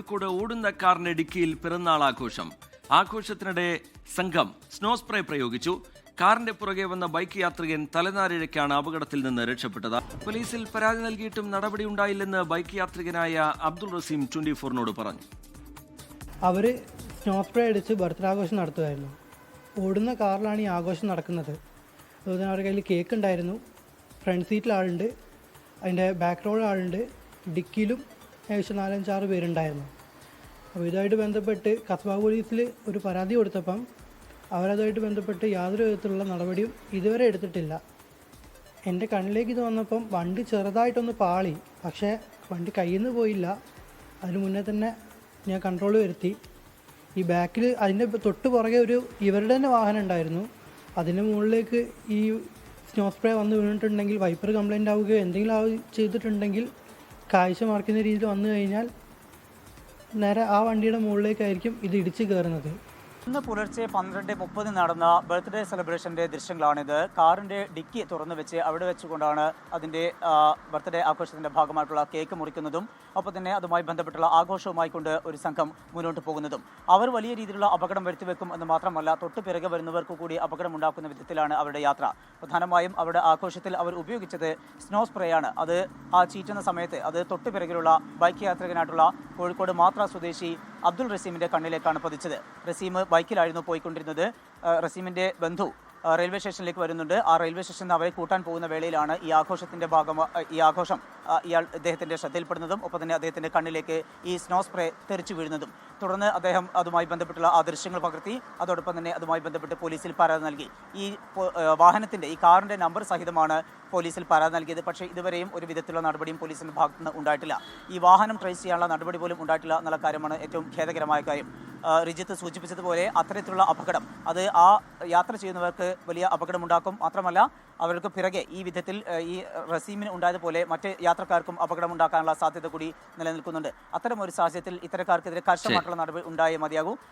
കോഴിക്കോട് ഓടുന്ന കാറിന്റെ ഡിക്കിയിൽ പിറന്നാൾ ആഘോഷം. ആഘോഷത്തിനിടെ സംഘം സ്നോ സ്പ്രേ പ്രയോഗിച്ചു. കാറിന്റെ പുറകെ വന്ന ബൈക്ക് യാത്രികൻ തലനാരിഴയ്ക്കാണ് അപകടത്തിൽ നിന്ന് രക്ഷപ്പെട്ടത്. പോലീസിൽ പരാതി നൽകിയിട്ടും നടപടിയുണ്ടായില്ലെന്ന് ബൈക്ക് യാത്രികനായ അബ്ദുൾ റസീം 24-നോട് പറഞ്ഞു. അവർ സ്നോ സ്പ്രേ അടിച്ച് ബർത്ത്ഡേ ആഘോഷം നടത്തുമായിരുന്നു. ഓടുന്ന കാറിലാണ് ഈ ആഘോഷം നടക്കുന്നത്. അതുപോലെ അവരുടെ കയ്യിൽ കേക്ക് ഉണ്ടായിരുന്നു. ഫ്രണ്ട് സീറ്റിൽ ആളുണ്ട്, അതിൻ്റെ ബാക്ക് റോഡിൽ ആളുണ്ട്, ഡിക്കിയിലും ഏകദേശം 4-5-6 പേരുണ്ടായിരുന്നു. അപ്പോൾ ഇതുമായിട്ട് ബന്ധപ്പെട്ട് കസ്ബ പോലീസിൽ ഒരു പരാതി കൊടുത്തപ്പം അവരതുമായിട്ട് ബന്ധപ്പെട്ട് യാതൊരു വിധത്തിലുള്ള നടപടിയും ഇതുവരെ എടുത്തിട്ടില്ല. എൻ്റെ കണ്ണിലേക്ക് ഇത് വന്നപ്പം വണ്ടി ചെറുതായിട്ടൊന്ന് പാളി, പക്ഷേ വണ്ടി കയ്യിൽ നിന്ന് പോയില്ല. അതിന് മുന്നേ തന്നെ ഞാൻ കൺട്രോൾ വരുത്തി. ഈ ബാക്കിൽ അതിൻ്റെ തൊട്ട് പുറകെ ഇവരുടെ തന്നെ വാഹനം ഉണ്ടായിരുന്നു. അതിൻ്റെ മുകളിലേക്ക് ഈ സ്നോ സ്പ്രേ വന്ന് വീണിട്ടുണ്ടെങ്കിൽ വൈപ്പർ കംപ്ലൈൻ്റ് ആവുകയോ എന്തെങ്കിലും ചെയ്തിട്ടുണ്ടെങ്കിൽ കാഴ്ച മറക്കുന്ന രീതിയിൽ വന്നു കഴിഞ്ഞാൽ നേരെ ആ വണ്ടിയുടെ മുകളിലേക്കായിരിക്കും ഇത് ഇടിച്ച് കയറുന്നത്. ഇന്ന് പുലർച്ചെ 12:30 നടന്ന ബർത്ത്ഡേ സെലിബ്രേഷന്റെ ദൃശ്യങ്ങളാണിത്. കാറിന്റെ ഡിക്കി തുറന്നു വെച്ച് അവിടെ വെച്ചുകൊണ്ടാണ് അതിന്റെ ബർത്ത്ഡേ ആഘോഷത്തിന്റെ ഭാഗമായിട്ടുള്ള കേക്ക് മുറിക്കുന്നതും ഒപ്പം തന്നെ അതുമായി ബന്ധപ്പെട്ടുള്ള ആഘോഷവുമായി കൊണ്ട് ഒരു സംഘം മുന്നോട്ട് പോകുന്നതും. അവർ വലിയ രീതിയിലുള്ള അപകടം വരുത്തിവെക്കും എന്ന് മാത്രമല്ല, തൊട്ട് പിറകെ വരുന്നവർക്ക് കൂടി അപകടമുണ്ടാക്കുന്ന വിധത്തിലാണ് അവരുടെ യാത്ര. പ്രധാനമായും അവരുടെ ആഘോഷത്തിൽ അവർ ഉപയോഗിച്ചത് സ്നോ സ്പ്രേ ആണ്. അത് ആ ചീറ്റുന്ന സമയത്ത് അത് തൊട്ട് പിറകിലുള്ള ബൈക്ക് യാത്രികനായിട്ടുള്ള കോഴിക്കോട് മാത്ര സ്വദേശി അബ്ദുൾ റസീമിന്റെ കണ്ണിലേക്കാണ് പതിച്ചത്. റസീം ബൈക്കിലായിരുന്നു പോയിക്കൊണ്ടിരുന്നത്. റസീമിന്റെ ബന്ധു റെയിൽവേ സ്റ്റേഷനിലേക്ക് വരുന്നുണ്ട്. ആ റെയിൽവേ സ്റ്റേഷനിൽ അവരെ കൂട്ടാൻ പോകുന്ന വേളയിലാണ് ഈ ആഘോഷം അദ്ദേഹത്തിന്റെ ശ്രദ്ധയിൽപ്പെടുന്നതും ഒപ്പം തന്നെ അദ്ദേഹത്തിന്റെ കണ്ണിലേക്ക് ഈ സ്നോ സ്പ്രേ തെറിച്ചു വീഴുന്നതും. തുടർന്ന് അദ്ദേഹം അതുമായി ബന്ധപ്പെട്ടുള്ള ആ ദൃശ്യങ്ങൾ പകർത്തി അതോടൊപ്പം തന്നെ അതുമായി ബന്ധപ്പെട്ട് പോലീസിൽ പരാതി നൽകി. ഈ വാഹനത്തിന്റെ ഈ കാറിന്റെ നമ്പർ സഹിതമാണ് പോലീസിൽ പരാതി നൽകിയത്. പക്ഷേ ഇതുവരെയും ഒരു വിധത്തിലുള്ള നടപടിയും പോലീസിന്റെ ഭാഗത്ത് നിന്ന് ഉണ്ടായിട്ടില്ല. ഈ വാഹനം ട്രേസ് ചെയ്യാനുള്ള നടപടി പോലും ഉണ്ടായിട്ടില്ല എന്നുള്ള കാര്യമാണ് ഏറ്റവും ഖേദകരമായ കാര്യം. റിജിത്ത് സൂചിപ്പിച്ചതുപോലെ അത്തരത്തിലുള്ള അപകടം അത് ആ യാത്ര ചെയ്യുന്നവർക്ക് വലിയ അപകടമുണ്ടാക്കും. മാത്രമല്ല അവർക്ക് പിറകെ ഈ വിധത്തിൽ ഈ റസീമിന് ഉണ്ടായതുപോലെ മറ്റ് യാത്രക്കാർക്കും അപകടമുണ്ടാക്കാനുള്ള സാധ്യത കൂടി നിലനിൽക്കുന്നുണ്ട്. അത്തരം ഒരു സാഹചര്യത്തിൽ ഇത്തരക്കാർക്കെതിരെ കർശനമായിട്ടുള്ള നടപടി ഉണ്ടായേ മതിയാകൂ.